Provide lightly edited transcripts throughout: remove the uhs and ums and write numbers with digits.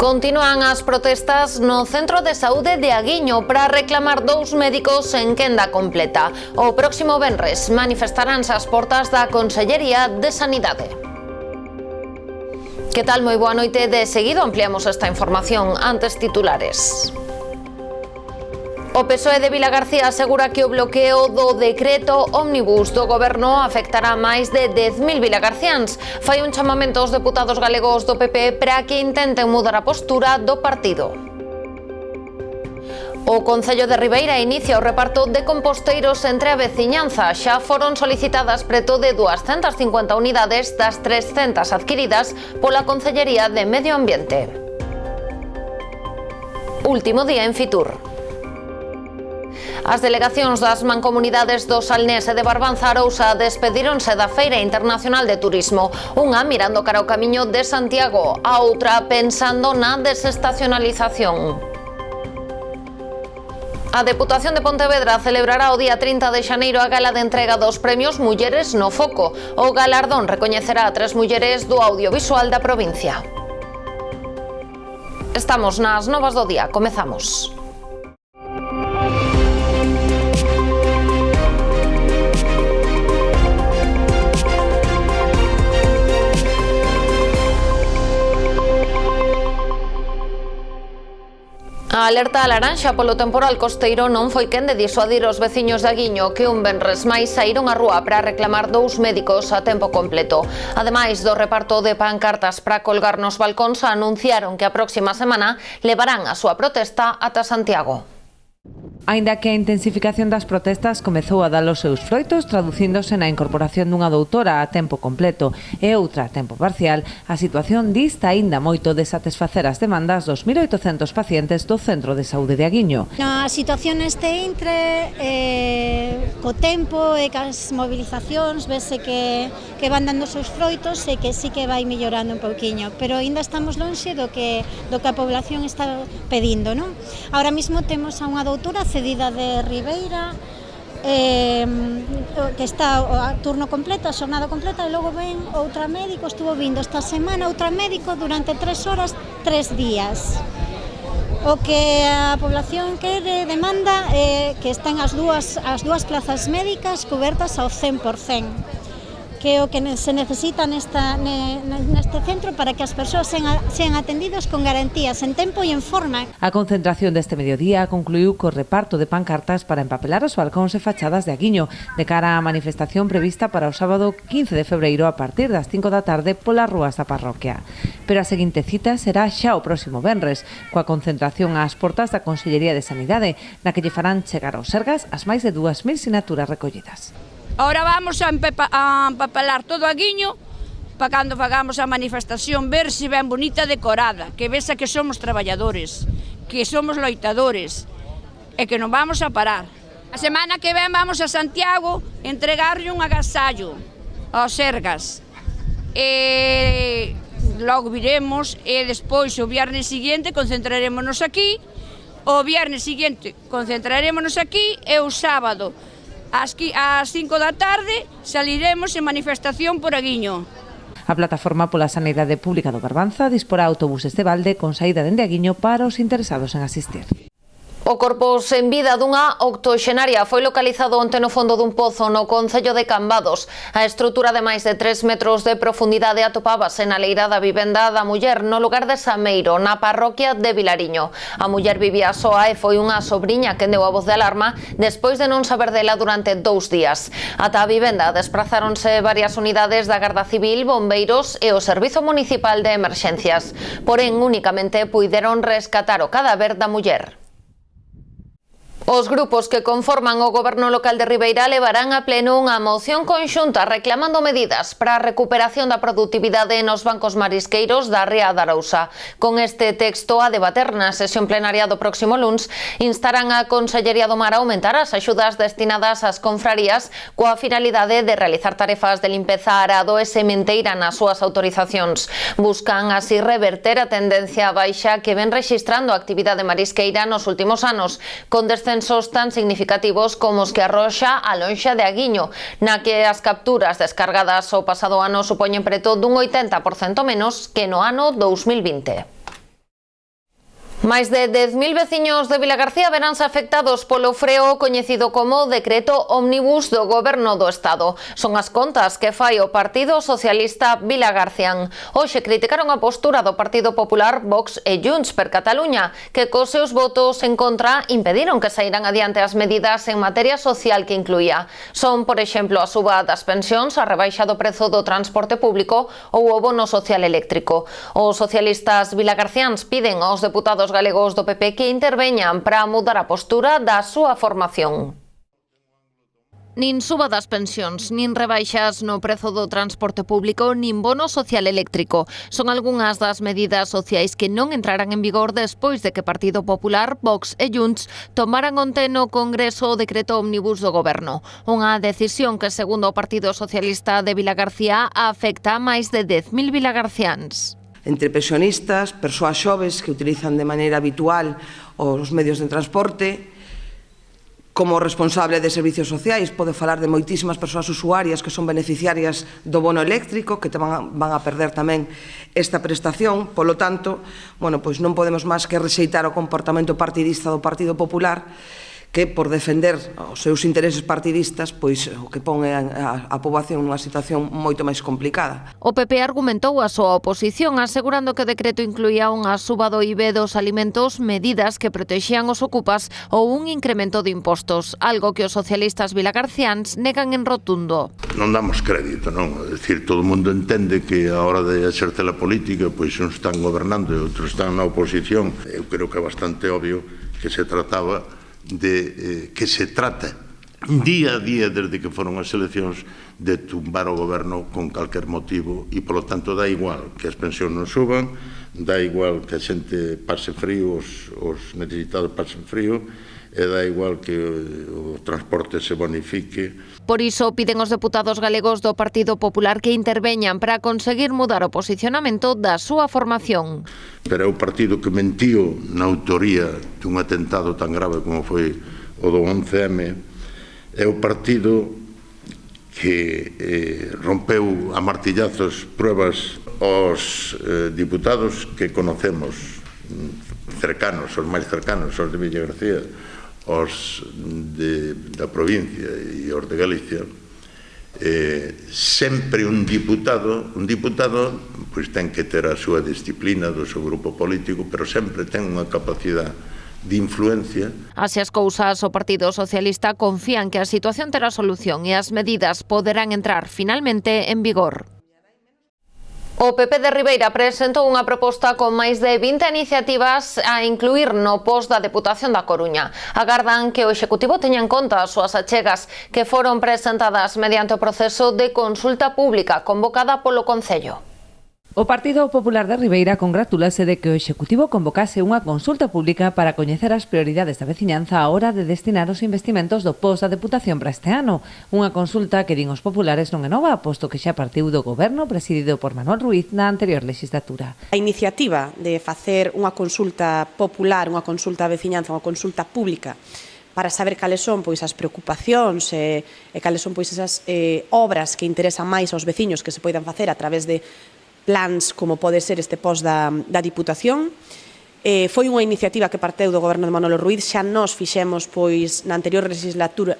Continúan as protestas no Centro de Saúde de Aguiño para reclamar 2 médicos en quenda completa. O próximo venres manifestaránse ás portas da Consellería de Sanidade. Que tal? Moi boa noite. De seguido ampliamos esta información. Antes titulares. O PSOE de Vilagarcía asegura que o bloqueo do decreto ómnibus do goberno afectará máis de 10.000 vilagarciáns. Fai un chamamento aos deputados galegos do PP para que intenten mudar a postura do partido. O Concello de Ribeira inicia o reparto de composteiros entre a veciñanza. Xa foron solicitadas preto de 250 unidades das 300 adquiridas pola Concellería de Medio Ambiente. Último día en Fitur. As delegacións das mancomunidades do Salnés e de Barbanza Arousa despedíronse da Feira Internacional de Turismo, unha mirando cara ao camiño de Santiago, a outra pensando na desestacionalización. A Deputación de Pontevedra celebrará o día 30 de xaneiro a gala de entrega dos premios Mulleres no Foco. O galardón recoñecerá a 3 mulleres do audiovisual da provincia. Estamos nas novas do día, comezamos. A alerta laranxa polo temporal costeiro non foi quen de disuadir os veciños de Aguiño que un venres máis saíron á rúa para reclamar 2 médicos a tempo completo. Ademais do reparto de pancartas para colgar nos balcóns, anunciaron que a próxima semana levarán a súa protesta ata Santiago. Aínda que a intensificación das protestas comezou a dar os seus froitos traducíndose na incorporación dunha doutora a tempo completo e outra a tempo parcial, a situación dista aínda moito de satisfacer as demandas dos 1.800 pacientes do Centro de Saúde de Aguiño. A situación neste intre, co tempo e cas mobilizacións, vese que van dando os seus froitos e que sí que vai mellorando un pouquiño, pero aínda estamos lonxe do que a población está pedindo, non? Ahora mismo temos a unha doutora cedida de Ribeira que está a turno completo, a xornada completa, e logo ven outra médico, estuvo vindo esta semana outra médico durante 3 horas, 3 días. O que a población quere, demanda, que están as dúas plazas médicas cobertas ao 100%. Que é o que se necesita neste centro para que as persoas sean atendidas con garantías en tempo e en forma. A concentración deste mediodía concluiu co reparto de pancartas para empapelar os balcóns e fachadas de Aguiño de cara á manifestación prevista para o sábado 15 de febreiro a partir das 5 da tarde polas rúas da parroquia. Pero a seguinte cita será xa o próximo venres, coa concentración ás portas da Consellería de Sanidade, na que lle farán chegar aos Sergas as máis de 2.000 sinaturas recollidas. Ahora vamos a empapelar todo Aguiño para cando fagamos a manifestación ver se ben bonita decorada, que vesa que somos traballadores, que somos loitadores e que non vamos a parar. A semana que ven vamos a Santiago entregarlle un agasallo aos Sergas e logo viremos e despois o viernes seguinte concentrarémonos aquí, o viernes seguinte concentrarémonos aquí e o sábado ás 5 da tarde saliremos en manifestación por Aguiño. A Plataforma pola Sanidade Pública do Barbanza disporá autobuses de balde con saída dende Aguiño para os interesados en asistir. O corpo sen vida dunha octoxenaria foi localizado onte no fondo dun pozo no Concello de Cambados. A estrutura de máis de 3 metros de profundidade atopábase na leira da vivenda da muller no lugar de Sameiro, na parroquia de Vilariño. A muller vivía soa e foi unha sobriña que deu a voz de alarma despois de non saber dela durante 2 días. Ata a vivenda desprazáronse varias unidades da Garda Civil, bombeiros e o Servizo Municipal de Emerxencias. Porén, únicamente puideron rescatar o cadáver da muller. Os grupos que conforman o Goberno local de Ribeira levarán a pleno unha moción conxunta reclamando medidas para a recuperación da produtividade nos bancos marisqueiros da Ría da Arousa. Con este texto a debater na sesión plenaria do próximo luns, instarán a Consellería do Mar a aumentar as axudas destinadas ás confrarías coa finalidade de realizar tarefas de limpeza, arado e sementeira nas súas autorizacións. Buscan así reverter a tendencia baixa que ven rexistrando a actividade marisqueira nos últimos anos, con descensos tan significativos como os que arroxa a lonxa de Aguiño, na que as capturas descargadas o pasado ano supoñen preto dun 80% menos que no ano 2020. Máis de 10.000 veciños de Vilagarcía veránse afectados polo freo coñecido como Decreto Ómnibus do Goberno do Estado. Son as contas que fai o Partido Socialista Vilagarcián. Hoxe criticaron a postura do Partido Popular, Vox e Junts per Catalunya, que cos seus votos en contra impediron que saíran adiante as medidas en materia social que incluía. Son, por exemplo, a suba das pensións, a rebaixa do prezo do transporte público ou o bono social eléctrico. Os socialistas vilagarciáns piden aos deputados galegos do PP que interveñan para mudar a postura da súa formación. Nin suba das pensións, nin rebaixas no prezo do transporte público, nin bono social eléctrico. Son algunhas das medidas sociais que non entrarán en vigor despois de que Partido Popular, Vox e Junts tomaran onte no Congreso o decreto ómnibus do Goberno. Unha decisión que, segundo o Partido Socialista de Vilagarcía, afecta a máis de 10.000 vilagarciáns. Entre pensionistas, persoas xoves que utilizan de maneira habitual os medios de transporte. Como responsable de servicios sociais, pode falar de moitísimas persoas usuarias que son beneficiarias do bono eléctrico, que van a perder tamén esta prestación. Polo tanto, pois non podemos máis que rexeitar o comportamento partidista do Partido Popular, que por defender os seus intereses partidistas, pois o que pon a poboación nunha situación moito máis complicada. O PP argumentou a súa oposición, asegurando que o decreto incluía unha suba do IVA dos alimentos, medidas que protexían os ocupas ou un incremento de impostos, algo que os socialistas vilagarciáns negan en rotundo. Non damos crédito, non? É dicir, todo o mundo entende que a hora de exercer a política, pois uns están gobernando e outros están na oposición. Eu creo que é bastante obvio que se trataba que se trata día a día desde que foron as eleccións de tumbar o goberno con calquer motivo e, polo tanto, dá igual que as pensións non suban, dá igual que a xente pase frío, os necesitados pasen frío, e dá igual que o transporte se bonifique. Por iso piden aos deputados galegos do Partido Popular que interveñan para conseguir mudar o posicionamento da súa formación. Pero é o partido que mentiu na autoría dun atentado tan grave como foi o do 11M, é o partido que rompeu a martillazos pruebas aos diputados que conocemos cercanos, os máis cercanos, os de Vilagarcía, os da provincia e os de Galicia. Sempre un diputado pois ten que ter a súa disciplina do seu grupo político, pero sempre ten unha capacidade de influencia. Así as cousas, o Partido Socialista confían que a situación terá solución e as medidas poderán entrar finalmente en vigor. O PP de Ribeira presentou unha proposta con máis de 20 iniciativas a incluir no post da Deputación da Coruña. Agardan que o Executivo teña en conta as súas achegas que foron presentadas mediante o proceso de consulta pública convocada polo Concello. O Partido Popular de Ribeira congratúlase de que o Executivo convocase unha consulta pública para coñecer as prioridades da veciñanza á hora de destinar os investimentos do post da Deputación para este ano. Unha consulta que din os populares non é nova, posto que xa partiu do Goberno presidido por Manuel Ruiz na anterior legislatura. A iniciativa de facer unha consulta popular, unha consulta a veciñanza, unha consulta pública, para saber cales son as preocupacións e cales son esas obras que interesan máis aos veciños que se poidan facer a través de plans como pode ser este post da Diputación. Foi unha iniciativa que parteu do Goberno de Manolo Ruiz. Xa nós fixemos na anterior legislatura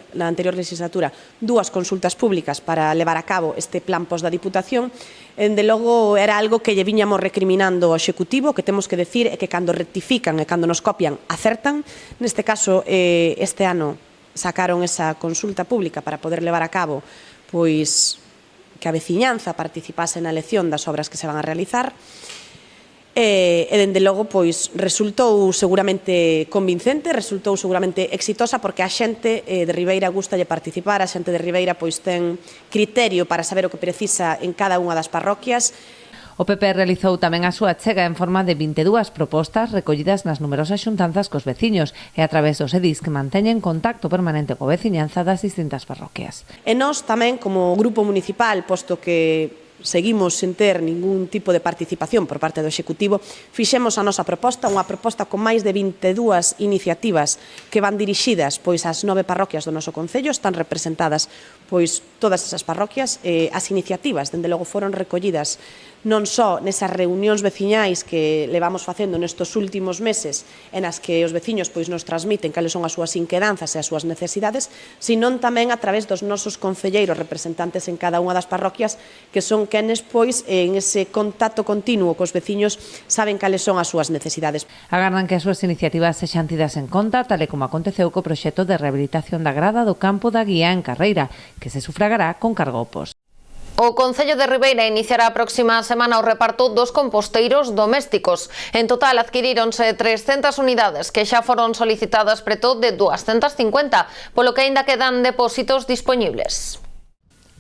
dúas consultas públicas para levar a cabo este plan post da Diputación. De logo era algo que lle viñamos recriminando ao Executivo, que temos que decir é que cando rectifican e cando nos copian acertan. Neste caso, este ano sacaron esa consulta pública para poder levar a cabo que a veciñanza participase na elección das obras que se van a realizar. E, dende logo, resultou seguramente convincente, resultou seguramente exitosa, porque a xente de Ribeira gustalle participar, a xente de Ribeira ten criterio para saber o que precisa en cada unha das parroquias. O PP realizou tamén a súa achega en forma de 22 propostas recollidas nas numerosas xuntanzas cos veciños e a través dos edis que manteñen contacto permanente coa veciñanza das distintas parroquias. E nós tamén, como grupo municipal, posto que seguimos sen ter ningún tipo de participación por parte do Executivo, fixemos a nosa proposta, unha proposta con máis de 22 iniciativas que van dirixidas ás 9 parroquias do noso Concello. Están representadas todas esas parroquias. As iniciativas, dende logo, foron recollidas non só nesas reunións veciñais que levamos facendo nestes últimos meses en as que os veciños pois nos transmiten cales son as súas inquedanzas e as súas necesidades, sino tamén a través dos nosos concelleiros representantes en cada unha das parroquias, que son quenes pois en ese contacto continuo cos veciños saben cales son as súas necesidades. Agardan que as súas iniciativas sexan tidas en conta, tal e como aconteceu co proxecto de rehabilitación da grada do campo da Guía en Carreira, que se sufragará con cargo ao posto. O Concello de Ribeira iniciará a próxima semana o reparto dos composteiros domésticos. En total adquiríronse 300 unidades que xa foron solicitadas preto de 250, polo que aínda quedan depósitos dispoñibles.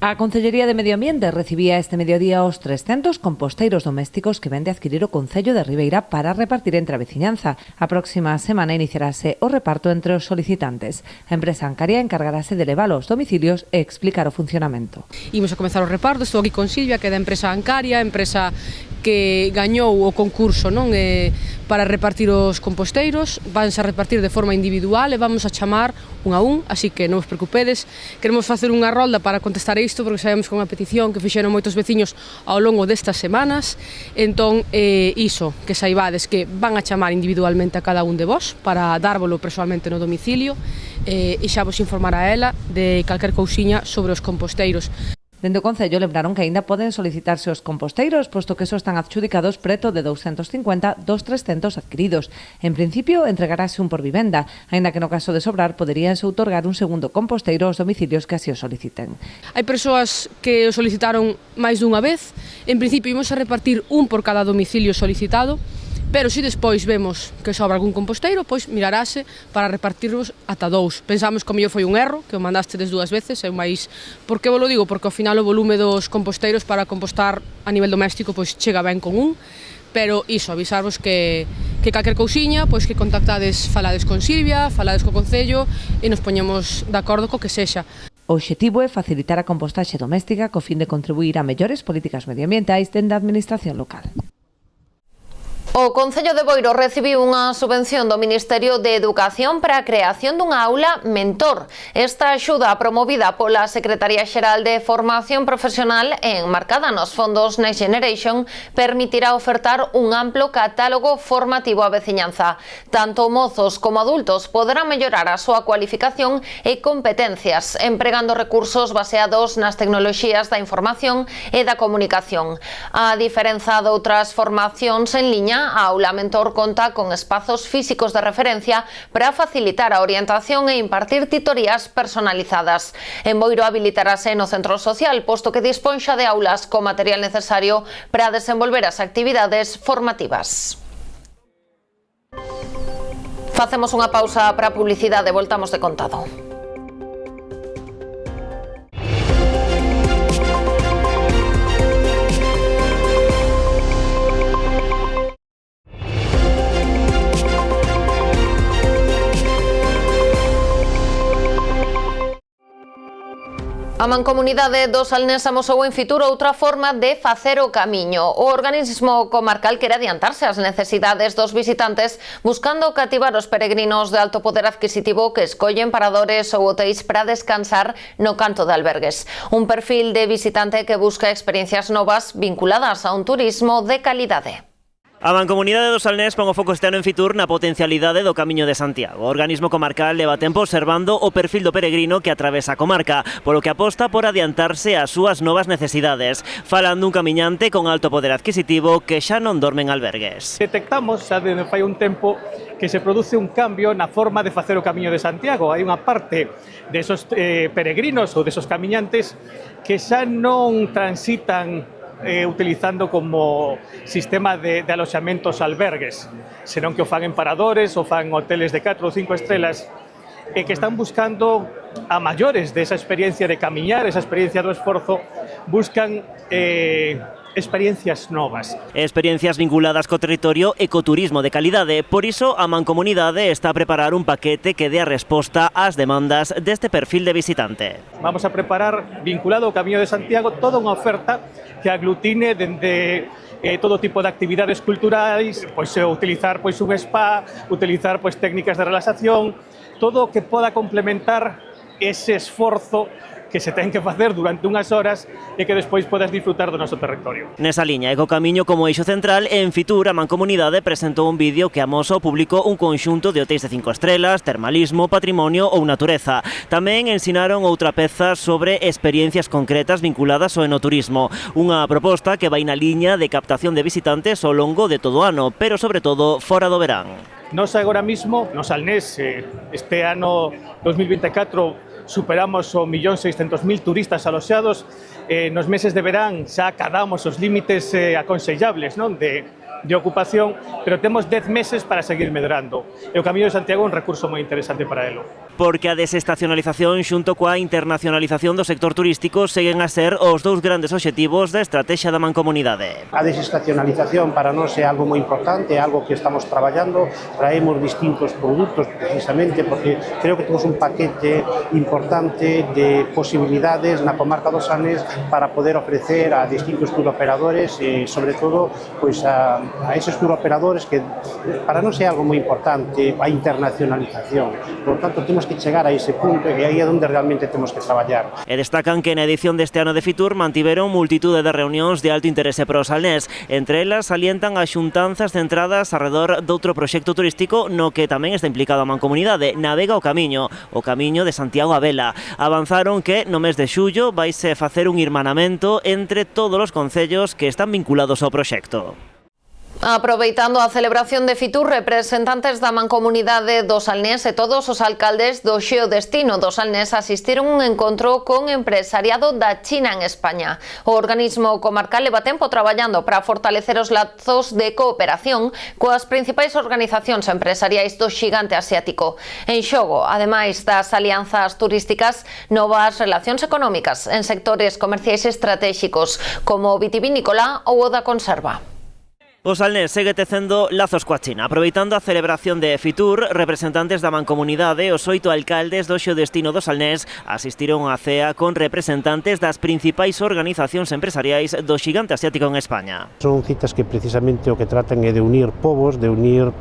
A Concellería de Medio Ambiente recibía este mediodía os 300 composteiros domésticos que vende adquirir o Concello de Ribeira para repartir entre a veciñanza. A próxima semana iniciarase o reparto entre os solicitantes. A empresa Ancaria encargarase de levar aos domicilios e explicar o funcionamento. Imos a comezar o reparto, estou aquí con Silvia, que é da empresa Ancaria, empresa que gañou o concurso para repartir os composteiros. Vanse a repartir de forma individual e vamos a chamar un a un, así que non vos preocupedes. Queremos facer unha rolda para contestar a isto, porque sabemos que é unha petición que fixeron moitos veciños ao longo destas semanas. Entón, iso, que saibades que van a chamar individualmente a cada un de vos para dárvolo persoalmente no domicilio, e xa vos informará ela de calquer cousiña sobre os composteiros. Dende o Concello lembraron que aínda poden solicitarse os composteiros, posto que esos están adxudicados preto de 250 dos 300 adquiridos. En principio, entregarase un por vivenda, aínda que no caso de sobrar poderíanse outorgar un segundo composteiro aos domicilios que así o soliciten. Hai persoas que o solicitaron máis dunha vez. En principio, imos a repartir un por cada domicilio solicitado, pero se despois vemos que sobra algún composteiro, pois mirarase para repartirvos ata dous. Pensamos que o mellor foi un erro, que o mandastes dúas veces, e máis. Por que vos lo digo? Porque ao final o volume dos composteiros para compostar a nivel doméstico pois chega ben con un, pero iso, avisarvos que calquer cousiña, pois que contactades, falades con Silvia, falades co Concello e nos poñemos de acordo co que sexa. O obxectivo é facilitar a compostaxe doméstica co fin de contribuir a mellores políticas medioambientais dende a administración local. O Concello de Boiro recibiu unha subvención do Ministerio de Educación para a creación dunha aula mentor. Esta axuda promovida pola Secretaría Xeral de Formación Profesional e enmarcada nos fondos Next Generation permitirá ofertar un amplo catálogo formativo á veciñanza. Tanto mozos como adultos poderán mellorar a súa cualificación e competencias empregando recursos baseados nas tecnoloxías da información e da comunicación. A diferenza de outras formacións en liña, a aula mentor conta con espazos físicos de referencia para facilitar a orientación e impartir titorías personalizadas. En Boiro habilitarase no centro social, posto que disponxa de aulas co material necesario para desenvolver as actividades formativas. Facemos unha pausa para a publicidade, voltamos de contado. A Mancomunidade do Salnés amosou en Fitur outra forma de facer o camiño. O organismo comarcal quere adiantarse ás necesidades dos visitantes, buscando cativar os peregrinos de alto poder adquisitivo que escollen paradores ou hotéis para descansar no canto de albergues. Un perfil de visitante que busca experiencias novas vinculadas a un turismo de calidade. A Mancomunidade do Salnés pon o foco este ano en Fitur na potencialidade do Camiño de Santiago. O organismo comarcal leva tempo observando o perfil do peregrino que atravesa a comarca, polo que aposta por adiantarse ás súas novas necesidades, falando un camiñante con alto poder adquisitivo que xa non dorme en albergues. Detectamos xa desde fai un tempo que se produce un cambio na forma de facer o Camiño de Santiago. Hai unha parte desos peregrinos ou desos camiñantes que xa non transitan utilizando como sistema de aloxamentos albergues, senón que o fan en paradores ou fan hoteles de 4 ou 5 estrelas e que están buscando a maiores desa experiencia de camiñar, esa experiencia do esforzo, buscan experiencias novas. Experiencias vinculadas co territorio e co turismo de calidade. Por iso, a Mancomunidade está a preparar un paquete que dé a resposta ás demandas deste perfil de visitante. Vamos a preparar, vinculado ao Camiño de Santiago, toda unha oferta que aglutine dende todo tipo de actividades culturais, pois utilizar pois un spa, utilizar pois técnicas de relaxación, todo o que poda complementar ese esforzo que se ten que facer durante unhas horas e que despois podas disfrutar do noso territorio. Nesa liña, Ecocamiño como eixo central, en Fitur a Mancomunidade presentou un vídeo que amosa ao público un conxunto de hotéis de 5 estrelas, termalismo, patrimonio ou natureza. Tamén ensinaron outra peza sobre experiencias concretas vinculadas ao enoturismo, unha proposta que vai na liña de captación de visitantes ao longo de todo o ano, pero sobre todo fora do verán. Nos agora mismo, no Salnés, este ano 2024 superamos o 1.600.000 turistas aloxados. Nos meses de verán xa acadamos os límites aconsellables, non? de ocupación, pero temos 10 meses para seguir medrando. E o Camiño de Santiago é un recurso moi interesante para elo. Porque a desestacionalización xunto coa internacionalización do sector turístico seguen a ser os dous grandes obxectivos da estrategia da Mancomunidade. A desestacionalización para nós é algo moi importante, é algo que estamos traballando, traemos distintos produtos precisamente porque creo que temos un paquete importante de posibilidades na comarca do Salnés para poder ofrecer a distintos turoperadores e sobre todo pois a esos turoperadores que para nós é algo moi importante, a internacionalización. Por tanto, temos que chegar a ese punto e aí é onde realmente temos que traballar. E destacan que na edición deste ano de Fitur mantiveron multitude de reunións de alto interese para o Salnés. Entre elas salientan as xuntanzas centradas arredor doutro proxecto turístico no que tamén está implicado a Mancomunidade, Navega o Camiño de Santiago a Vela. Avanzaron que no mes de xullo vaise facer un irmanamento entre todos os concellos que están vinculados ao proxecto. Aproveitando a celebración de Fitur, representantes da Mancomunidade do Salnés e todos os alcaldes do Xeodestino do Salnés asistiron a un encontro con empresariado da China en España. O organismo comarcal leva tempo traballando para fortalecer os lazos de cooperación coas principais organizacións empresariais do xigante asiático. En xogo, ademais das alianzas turísticas, novas relacións económicas en sectores comerciais estratégicos como o vitivinícola ou o da conserva. O Salnés segue tecendo lazos coa China. Aproveitando a celebración de Fitur, representantes da Mancomunidade e os 8 alcaldes do Xeodestino do Salnés asistiron á cea con representantes das principais organizacións empresariais do xigante asiático en España. Son citas que precisamente o que tratan é de unir povos, de unir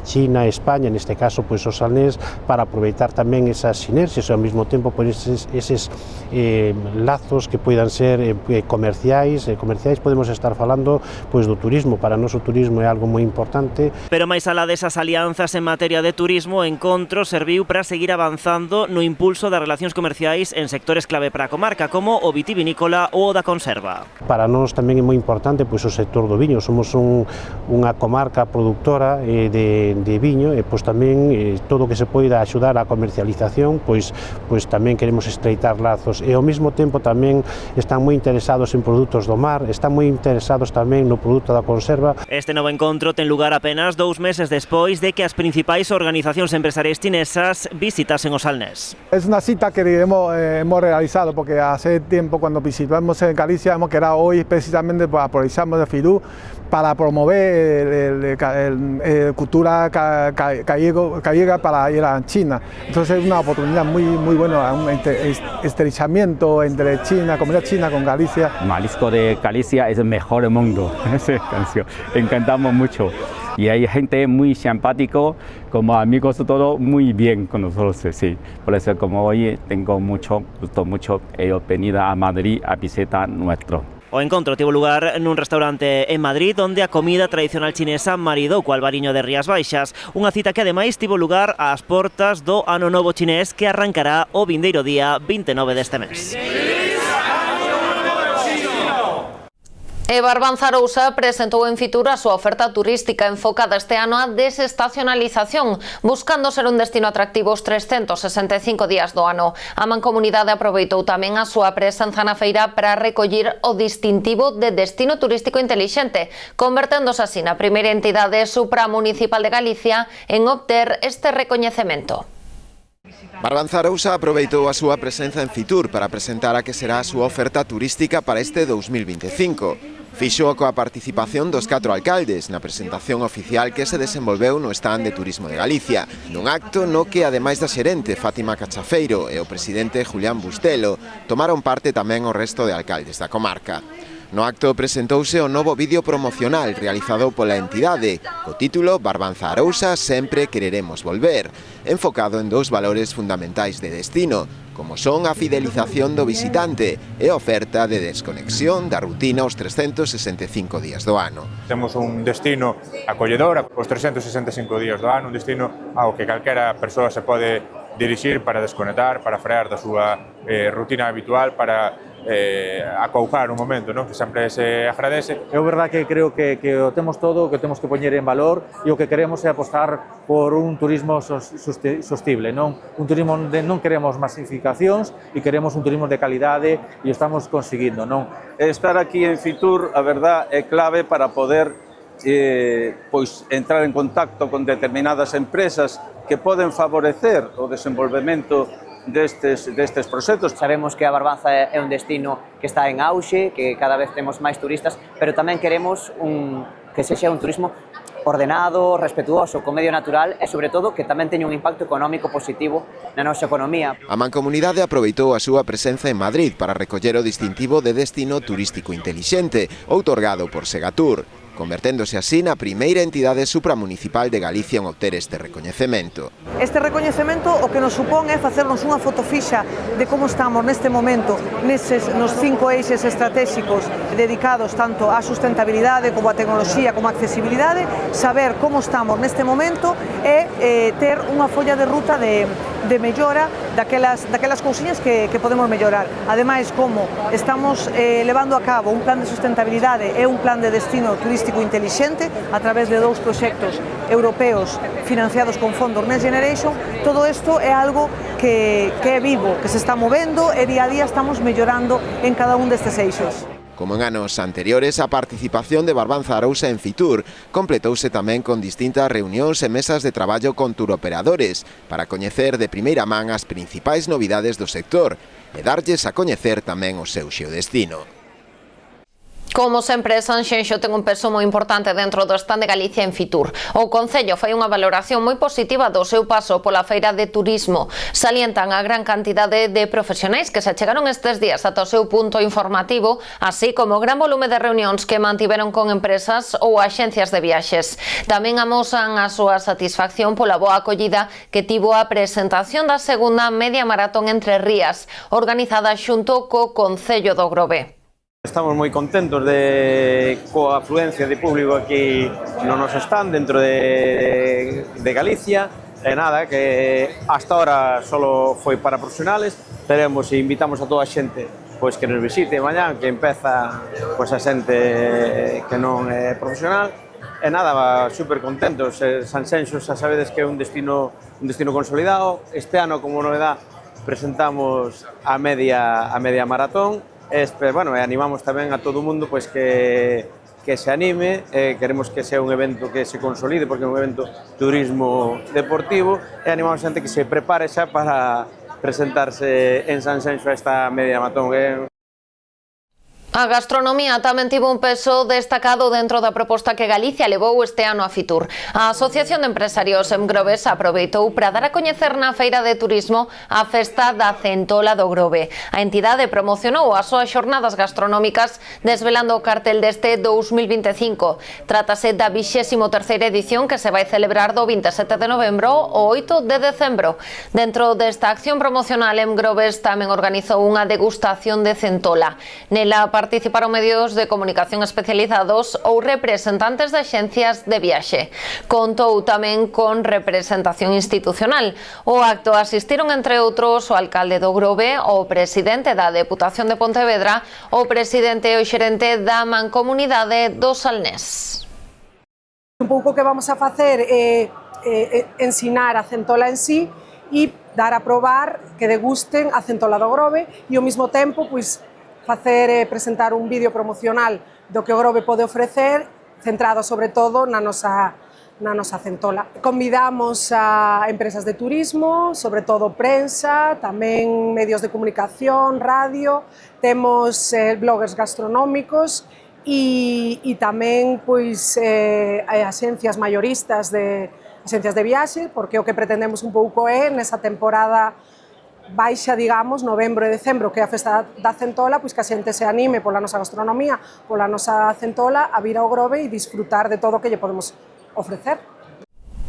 China e España, neste caso o Salnés, para aproveitar tamén esas sinerxias e ao mesmo tempo eses lazos que poidan ser comerciais. Podemos estar falando do turismo. Para nós o turismo é algo moi importante. Pero máis alá desas alianzas en materia de turismo, o encontro serviu para seguir avanzando no impulso das relacións comerciais en sectores clave para a comarca, como o vitivinícola ou o da conserva. Para nós tamén é moi importante o sector do viño. Somos unha comarca productora de viño e tamén todo o que se poida axudar á comercialización, pois tamén queremos estreitar lazos e ao mesmo tempo tamén están moi interesados en produtos do mar, están moi interesados tamén no produto da conserva. Este novo encontro ten lugar apenas 2 meses despois de que as principais organizacións empresariais chinesas visitasen o Salnés. Es una cita que hemos realizado porque hace tiempo cuando visitamos en Galicia hemos quedado hoy precisamente aprovechamos de Fitur para promover cultura gallega para ir a China. Entonces es una oportunidad muy buena, un estrechamiento entre China, comunidad china con Galicia. Marisco de Galicia es el mejor del mundo. Encantamos mucho y hay gente muy simpático, como amigos todo muy bien con nosotros, sí. Por eso como hoy tengo mucho gusto, venir a Madrid a visitar nuestro. O encontro tivo lugar nun restaurante en Madrid onde a comida tradicional chinesa maridou co albariño de Rías Baixas, unha cita que ademais tivo lugar ás portas do Ano Novo Chinés que arrancará o vindeiro día 29 deste mes. E Barbanza Arousa presentou en Fitur a súa oferta turística enfocada este ano á desestacionalización, buscando ser un destino atractivo os 365 días do ano. A Mancomunidade aproveitou tamén a súa presenza na feira para recoller o distintivo de destino turístico intelixente, converténdose así na primeira entidade supramunicipal de Galicia en obter este recoñecemento. Barbanza Arousa aproveitou a súa presenza en Fitur para presentar a que será a súa oferta turística para este 2025. Fixo coa participación dos 4 alcaldes na presentación oficial que se desenvolveu no stand de Turismo de Galicia, nun acto no que, ademais da xerente Fátima Cachafeiro e o presidente Julián Bustelo, tomaron parte tamén o resto de alcaldes da comarca. No acto presentouse o novo vídeo promocional realizado pola entidade, co título Barbanza Arousa sempre quereremos volver, enfocado en dous valores fundamentais de destino, como son a fidelización do visitante e a oferta de desconexión da rutina aos 365 días do ano. Temos un destino acolledor aos 365 días do ano, un destino ao que calquera persoa se pode dirixir para desconectar, para frear da súa rutina habitual, para acoujar un momento, non? Que sempre se agradece. É verdad que creo que o temos todo, que temos que poñer en valor e o que queremos é apostar por un turismo sostible, non? Un turismo onde non queremos masificacións e queremos un turismo de calidade e o estamos conseguindo, non? Estar aquí en Fitur, a verdad, é clave para poder pois entrar en contacto con determinadas empresas que poden favorecer o desenvolvemento destes proxectos. Sabemos que a Barbanza é un destino que está en auxe, que cada vez temos máis turistas, pero tamén queremos que sexa un turismo ordenado, respetuoso co medio natural e, sobre todo, que tamén teña un impacto económico positivo na nosa economía. A Mancomunidade aproveitou a súa presenza en Madrid para recoller o distintivo de destino turístico intelixente, outorgado por Segatur, converténdose así na primeira entidade supramunicipal de Galicia en obter este recoñecemento. Este recoñecemento o que nos supón é facernos unha fotofixa de como estamos neste momento nos 5 eixes estratégicos dedicados tanto á sustentabilidade como á tecnoloxía como á accesibilidade, saber como estamos neste momento e ter unha folla de ruta de mellora daquelas cousiñas que podemos mellorar. Ademais, como estamos levando a cabo un plan de sustentabilidade e un plan de destino turístico intelixente a través de 2 proxectos europeos financiados con fondos Next Generation, todo isto é algo que é vivo, que se está movendo e día a día estamos mellorando en cada un destes eixos. Como en anos anteriores, a participación de Barbanza Arousa en Fitur completouse tamén con distintas reunións e mesas de traballo con turoperadores para coñecer de primeira man as principais novidades do sector e darlles a coñecer tamén o seu xeodestino. Como sempre, Sanxenxo ten un peso moi importante dentro do stand de Galicia en Fitur. O Concello fai unha valoración moi positiva do seu paso pola feira de turismo. Salientan a gran cantidade de profesionais que se achegaron estes días ata o seu punto informativo, así como o gran volume de reunións que mantiveron con empresas ou axencias de viaxes. Tamén amosan a súa satisfacción pola boa acollida que tivo a presentación da segunda media maratón Entre Rías, organizada xunto co Concello do Grove. Estamos moi contentos coa afluencia de público aquí no noso stand dentro de Galicia. E nada, que hasta ahora solo foi para profesionales. Teremos e invitamos a toda a xente pois que nos visite mañá, que empeza pois a xente que non é profesional. E nada, super contentos. Sanxenxo xa sabedes que é un destino consolidado. Este ano, como novedad, presentamos a media maratón. Bueno, e animamos tamén a todo o mundo pois que se anime, queremos que sea un evento que se consolide porque é un evento turismo deportivo e animamos a xente que se prepare xa para presentarse en Sanxenxo a esta media maratón. A gastronomía tamén tivo un peso destacado dentro da proposta que Galicia levou este ano a Fitur. A Asociación de Empresarios Groves aproveitou para dar a coñecer na Feira de Turismo a festa da Centola do Grove. A entidade promocionou as súas xornadas gastronómicas desvelando o cartel deste 2025. Trátase da 23ª edición que se vai celebrar do 27 de novembro ao 8 de decembro. Dentro desta acción promocional, Groves tamén organizou unha degustación de centola. Nela participaron medios de comunicación especializados ou representantes de axencias de viaxe. Contou tamén con representación institucional. O acto asistiron, entre outros, o alcalde do Grove, o presidente da Deputación de Pontevedra, o presidente e o xerente da Mancomunidade do Salnés. Un pouco que vamos a facer é ensinar a centola en sí e dar a probar que degusten a centola do Grove e ao mesmo tempo, pois, presentar un vídeo promocional do que o Grove pode ofrecer, centrado sobre todo na nosa centola. Convidamos a empresas de turismo, sobre todo prensa, tamén medios de comunicación, radio, temos bloggers gastronómicos e tamén pois axencias maioristas axencias de viaxe, porque o que pretendemos un pouco é nesa temporada baixa, digamos, novembro e decembro, que é a festa da centola, pois que a xente se anime pola nosa gastronomía, pola nosa centola, a vir ao Grove e disfrutar de todo o que lle podemos ofrecer.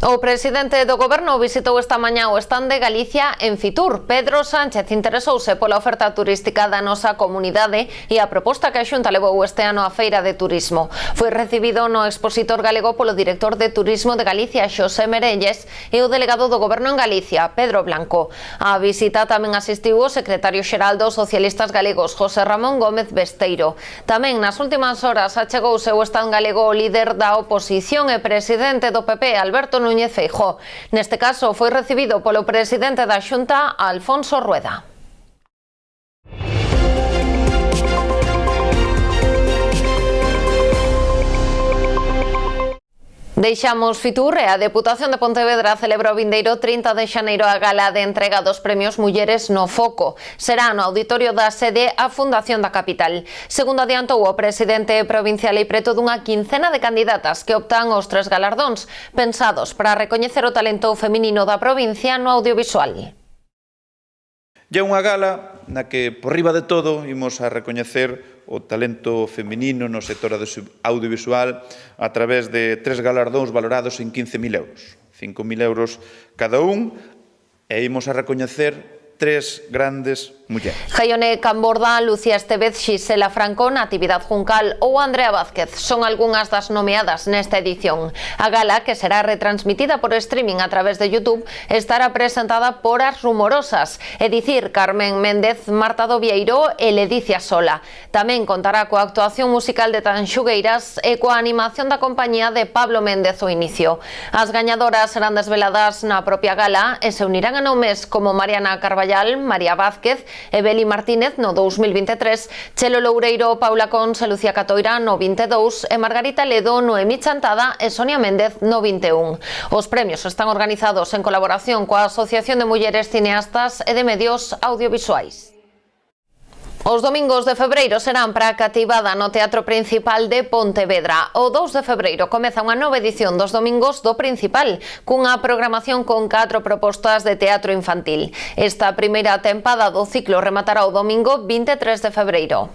O presidente do Goberno visitou esta mañá o stand de Galicia en Fitur. Pedro Sánchez interesouse pola oferta turística da nosa comunidade e a proposta que a Xunta levou este ano á Feira de Turismo. Foi recibido no expositor galego polo director de Turismo de Galicia, Xosé Merelles, e o delegado do Goberno en Galicia, Pedro Blanco. A visita tamén asistiu o secretario xeral dos socialistas galegos, José Ramón Gómez Besteiro. Tamén nas últimas horas achegouse o stand galego o líder da oposición e presidente do PP, Alberto Núñez Feijóo. Neste caso foi recibido polo presidente da Xunta, Alfonso Rueda. Deixamos Fitur e a Deputación de Pontevedra celebra o vindeiro 30 de xaneiro a gala de entrega dos premios Mulleres no Foco. Será no auditorio da sede a Fundación da Capital. Segundo adiantou o presidente provincial, hai preto dunha quincena de candidatas que optan aos 3 galardóns, pensados para recoñecer o talento feminino da provincia no audiovisual. É unha gala na que, por riba de todo, imos a recoñecer o talento feminino no sector audiovisual a través de 3 galardóns valorados en 15.000 euros. 5.000 euros cada un, e imos a recoñecer 3 grandes mulleres. Jaione Camborda, Lucía Estevez, Xisela Franco, Natividad Juncal ou Andrea Vázquez son algunhas das nomeadas nesta edición. A gala, que será retransmitida por streaming a través de YouTube, estará presentada por As Rumorosas, é dicir, Carmen Méndez, Marta Dovieiro e Ledicia Sola. Tamén contará coa actuación musical de Tanxugueiras e coa animación da compañía de Pablo Méndez ao inicio. As gañadoras serán desveladas na propia gala e se unirán a nomes como Mariana Carballal, María Vázquez e Beli Martínez no 2023, Chelo Loureiro, Paula Cons e Lucía Catoira no 22 e Margarita Ledo, Noemí Chantada e Sonia Méndez no 21. Os premios están organizados en colaboración coa Asociación de Mulleres Cineastas e de Medios Audiovisuais. Os domingos de febreiro serán para a cativada no Teatro Principal de Pontevedra. O 2 de febreiro comeza unha nova edición dos domingos do Principal, cunha programación con 4 propostas de teatro infantil. Esta primeira tempada do ciclo rematará o domingo 23 de febreiro.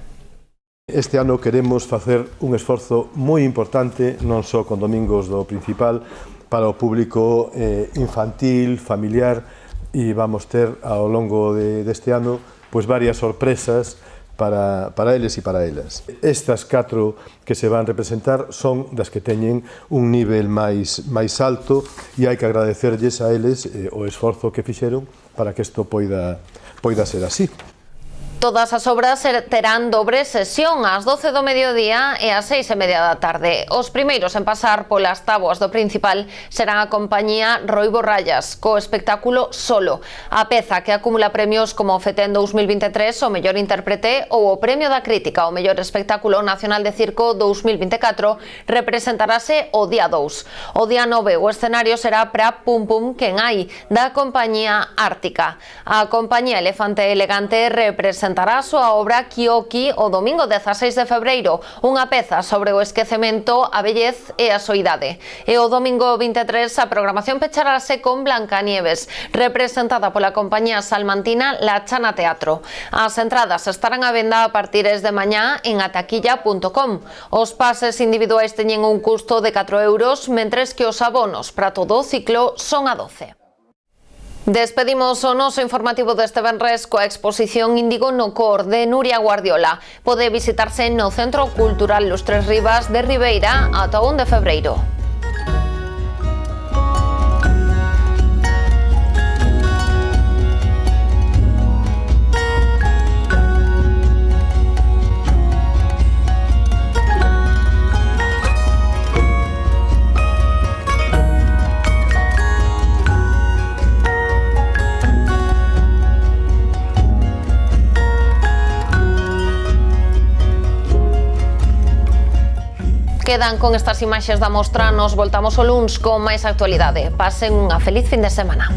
Este ano queremos facer un esforzo moi importante, non só con domingos do Principal, para o público infantil, familiar, e vamos ter ao longo deste ano pois varias sorpresas para eles e para elas. Estas 4 que se van representar son das que teñen un nivel máis alto e hai que agradecerlles a eles o esforzo que fixeron para que isto poida ser así. Todas as obras terán dobre sesión ás 12 do mediodía e ás 6:30 da tarde. Os primeiros en pasar polas táboas do Principal serán a compañía Roibo Rayas, co espectáculo Solo. A peza que acumula premios como o Fetén 2023, o mellor intérprete, ou o Premio da Crítica, o mellor espectáculo nacional de circo 2024, representarase o día 2. O día 9 o escenario será para Pum Pum Quen Hai, da compañía Ártica. A compañía Elefante Elegante representará a súa obra Kioki o domingo 16 de febreiro, unha peza sobre o esquecemento, a vellez e a soidade. E o domingo 23 a programación pecharase con Blancanieves, representada pola compañía salmantina La Chana Teatro. As entradas estarán á venda a partires de mañá en ataquilla.com. Os pases individuais teñen un custo de 4 euros, mentres que os abonos para todo o ciclo son a 12. Despedimos o noso informativo deste venres coa exposición Índigo no Cor de Nuria Guardiola. Pode visitarse no Centro Cultural Los Tres Rivas de Ribeira ata o 1 de febreiro. Quedan con estas imaxes da mostra, nos voltamos o luns con máis actualidade. Pasen unha feliz fin de semana.